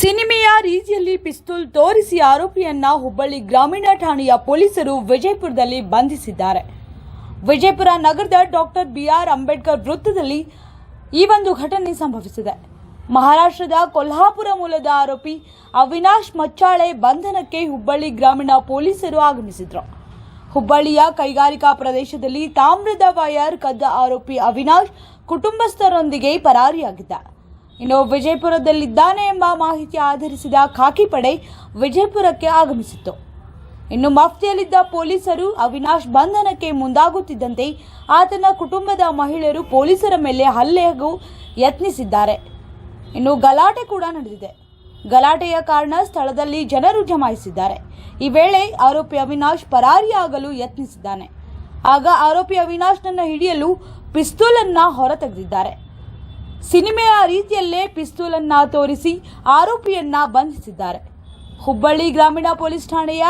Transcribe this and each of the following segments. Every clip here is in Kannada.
ಸಿನಿಮೆಯ ರೀತಿಯಲ್ಲಿ ಪಿಸ್ತೂಲ್ ತೋರಿಸಿ ಆರೋಪಿಯನ್ನ ಹುಬ್ಬಳ್ಳಿ ಗ್ರಾಮೀಣ ಠಾಣೆಯ ಪೊಲೀಸರು ವಿಜಯಪುರದಲ್ಲಿ ಬಂಧಿಸಿದ್ದಾರೆ. ವಿಜಯಪುರ ನಗರದ ಡಾಕ್ಟರ್ ಬಿಆರ್ ಅಂಬೇಡ್ಕರ್ ವೃತ್ತದಲ್ಲಿ ಈ ಒಂದು ಘಟನೆ ಸಂಭವಿಸಿದೆ. ಮಹಾರಾಷ್ಟ್ರದ ಕೊಲ್ಹಾಪುರ ಮೂಲದ ಆರೋಪಿ ಅವಿನಾಶ್ ಮಚ್ಚಾಳೆ ಬಂಧನಕ್ಕೆ ಹುಬ್ಬಳ್ಳಿ ಗ್ರಾಮೀಣ ಪೊಲೀಸರು ಆಗಮಿಸಿದ್ರು. ಹುಬ್ಬಳ್ಳಿಯ ಕೈಗಾರಿಕಾ ಪ್ರದೇಶದಲ್ಲಿ ತಾಮ್ರದ ವೈರ್ ಕದ್ದ ಆರೋಪಿ ಅವಿನಾಶ್ ಕುಟುಂಬಸ್ಥರೊಂದಿಗೆ ಪರಾರಿಯಾಗಿದ್ದ. ಇನ್ನು ವಿಜಯಪುರದಲ್ಲಿದ್ದಾನೆ ಎಂಬ ಮಾಹಿತಿ ಆಧರಿಸಿದ ಖಾಕಿ ಪಡೆ ವಿಜಯಪುರಕ್ಕೆ ಆಗಮಿಸಿತ್ತು. ಇನ್ನು ಮಫ್ತಿಯಲ್ಲಿದ್ದ ಪೊಲೀಸರು ಅವಿನಾಶ್ ಬಂಧನಕ್ಕೆ ಮುಂದಾಗುತ್ತಿದ್ದಂತೆ ಆತನ ಕುಟುಂಬದ ಮಹಿಳೆಯರು ಪೊಲೀಸರ ಮೇಲೆ ಹಲ್ಲೆಗೂ ಯತ್ನಿಸಿದ್ದಾರೆ. ಇನ್ನು ಗಲಾಟೆ ಕೂಡ ನಡೆದಿದೆ. ಗಲಾಟೆಯ ಕಾರಣ ಸ್ಥಳದಲ್ಲಿ ಜನರು ಜಮಾಯಿಸಿದ್ದಾರೆ. ಈ ವೇಳೆ ಆರೋಪಿ ಅವಿನಾಶ್ ಪರಾರಿಯಾಗಲು ಯತ್ನಿಸಿದ್ದಾನೆ. ಆಗ ಆರೋಪಿ ಅವಿನಾಶ್ನನ್ನು ಹಿಡಿಯಲು ಪಿಸ್ತೂಲ್ ಅನ್ನ ಹೊರತೆಗೆದಿದ್ದಾರೆ. ಸಿನಿಮೆಯ ರೀತಿಯಲ್ಲೇ ಪಿಸ್ತೂಲ್ ಅನ್ನ ತೋರಿಸಿ ಆರೋಪಿಯನ್ನ ಬಂಧಿಸಿದ್ದಾರೆ. ಹುಬ್ಬಳ್ಳಿ ಗ್ರಾಮೀಣ ಪೊಲೀಸ್ ಠಾಣೆಯ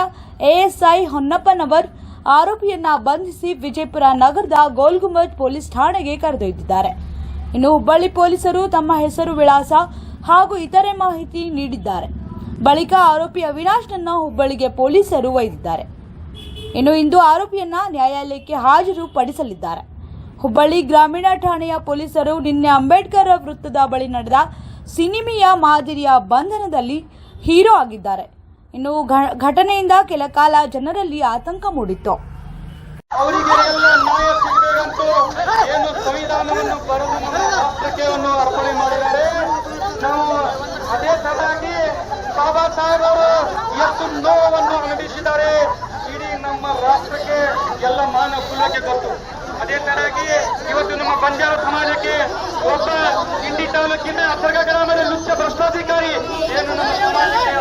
ಎಎಸ್ಐ ಹೊನ್ನಪ್ಪನವರ್ ಆರೋಪಿಯನ್ನ ಬಂಧಿಸಿ ವಿಜಯಪುರ ನಗರದ ಗೋಲ್ಗುಂಬಜ್ ಪೊಲೀಸ್ ಠಾಣೆಗೆ ಕರೆದೊಯ್ದಿದ್ದಾರೆ. ಇನ್ನು ಹುಬ್ಬಳ್ಳಿ ಪೊಲೀಸರು ತಮ್ಮ ಹೆಸರು, ವಿಳಾಸ ಹಾಗೂ ಇತರೆ ಮಾಹಿತಿ ನೀಡಿದ್ದಾರೆ. ಬಳಿಕ ಆರೋಪಿ ಅವಿನಾಶ್ನನ್ನ ಹುಬ್ಬಳ್ಳಿಗೆ ಪೊಲೀಸರು ಒಯ್ದಿದ್ದಾರೆ. ಇನ್ನು ಇಂದು ಆರೋಪಿಯನ್ನ ನ್ಯಾಯಾಲಯಕ್ಕೆ ಹಾಜರು ಪಡಿಸಲಿದ್ದಾರೆ. ಹುಬ್ಬಳ್ಳಿ ಗ್ರಾಮೀಣ ಠಾಣೆಯ ಪೊಲೀಸರು ನಿನ್ನೆ ಅಂಬೇಡ್ಕರ್ ವೃತ್ತದ ಬಳಿ ನಡೆದ ಸಿನಿಮೆಯ ಮಾದರಿಯ ಬಂಧನದಲ್ಲಿ ಹೀರೋ ಆಗಿದ್ದಾರೆ. ಇನ್ನು ಘಟನೆಯಿಂದ ಕೆಲ ಕಾಲ ಜನರಲ್ಲಿ ಆತಂಕ ಮೂಡಿತ್ತು. ಅವರಿಗೆ ಎಲ್ಲ ನ್ಯಾಯ ಸಿಗಬೇಕಂತೂ ಏನು ಸಂವಿಧಾನವನ್ನು ಬರೆದು ನಮ್ಮ ರಾಷ್ಟ್ರಕ್ಕೆ ಅರ್ಪಣೆ ಮಾಡಿದ್ದಾರೆ. ನಾವು ಅದೇ ತರವಾಗಿ ಬಾಬಾ ಸಾಹೇಬ್ ಅವರು ಎಷ್ಟು ನೋವನ್ನು ಅನುಭವಿಸಿದ್ದಾರೆ ಇಡೀ ನಮ್ಮ ರಾಷ್ಟ್ರಕ್ಕೆ ಎಲ್ಲ ಮಾನವ ಕುಲಕ್ಕೆ ಗೊತ್ತು. ಅದೇ ತರವಾಗಿ ಇವತ್ತು ನಮ್ಮ ಬಂಜಾರ ಸಮಾಜಕ್ಕೆ ಒಬ್ಬ ಇಂಡಿ ತಾಲೂಕಿನ ಅಪರ್ಗ ಗ್ರಾಮದ ಲುಚ್ಚ ಭ್ರಷ್ಟಾಧಿಕಾರಿ ಏನು ನಮ್ಮ ಸಮಾಜಕ್ಕೆ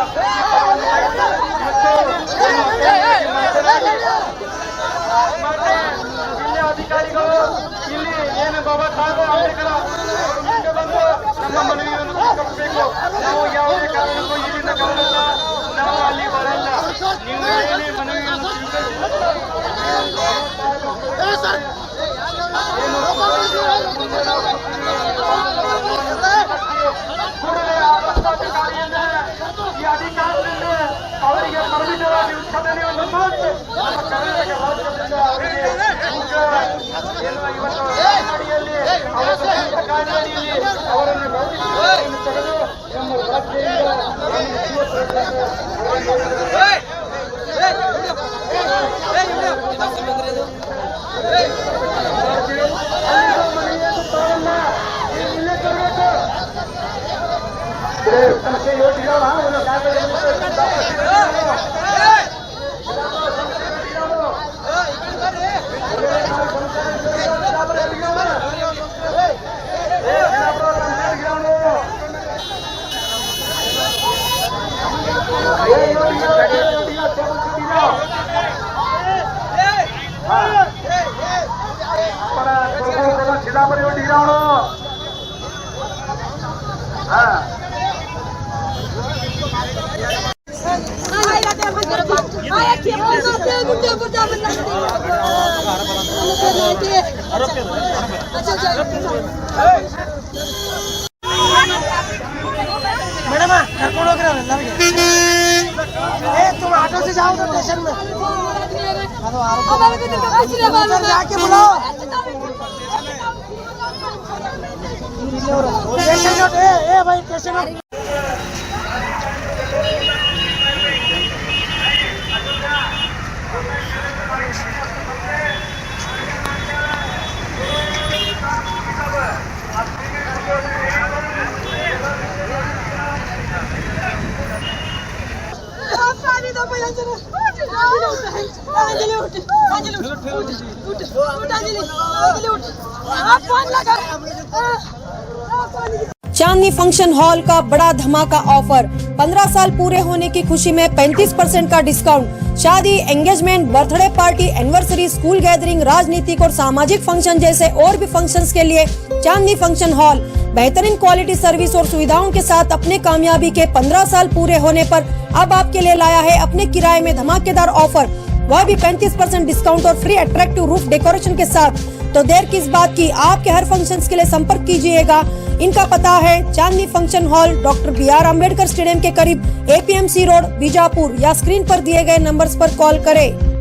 ಮತ್ತೆ ಜಿಲ್ಲೆ ಅಧಿಕಾರಿಗಳು ಇಲ್ಲಿ ಏನು ಬಾಬಾ ಸಾಹೇಬ್ ಅಂಬೇಡ್ಕರ್ ಮುಂದೆ ಬಂದು ನಮ್ಮ ಮನವಿಯನ್ನು ಸ್ವೀಕರಿಸಬೇಕು. ನಾವು ಯಾವುದೇ ಕಾರಣಕ್ಕೂ ಇಲ್ಲಿಂದ ಕರೆದಲ್ಲ, ನಾವು ಅಲ್ಲಿ ಬರಲ್ಲ. ನೀವು ಏನೇ ಮನವಿಯನ್ನು ಕೂಡಲೇ ಆ ಭ್ರಷ್ಟಾಧಿಕಾರಿಯಿಂದ ಈ ಅಧಿಕಾರದಿಂದ ಅವರಿಗೆ ಪರಿಮಿತವಾಗಿ ಉತ್ಪಾದನೆಯನ್ನು ಮಾಡಿ ನಮ್ಮ ಕರ್ನಾಟಕ ರಾಜ್ಯದಿಂದ ಅವರಿಗೆ ಇವತ್ತು ಕಾಯ್ದೆಯಲ್ಲಿ ಅವರನ್ನು ತೆಗೆದು ನಮ್ಮ मैडम कर्ಕೊಂಡು ಹೋಗ್ರಿ ಎಲ್ಲರಿಗೆ. तुम ऑटो से जाओ तो स्टेशन में ಅದು ಯಾಕೆ बोलो स्टेशन ए भाई स्टेशन चांदनी फंक्शन हॉल का बड़ा धमाका ऑफर। 15 साल पूरे होने की खुशी में 35% का डिस्काउंट। शादी, engagement, birthday party, anniversary, school gathering, राजनीतिक और सामाजिक फंक्शन जैसे और भी फंक्शंस के लिए चांदनी फंक्शन हॉल बेहतरीन क्वालिटी सर्विस और सुविधाओं के साथ अपने कामयाबी के 15 साल पूरे होने पर अब आपके लिए लाया है अपने किराए में धमाकेदार ऑफर, वह भी 35% डिस्काउंट और फ्री अट्रैक्टिव रूफ डेकोरेशन के साथ। तो देर किस बात की, आपके हर फंक्शंस के लिए संपर्क कीजिएगा इनका पता है Chandni function hall, doctor BR Ambedkar stadium के करीब, APMC रोड, बीजापुर, या स्क्रीन पर दिए गए नंबर्स पर कॉल करें।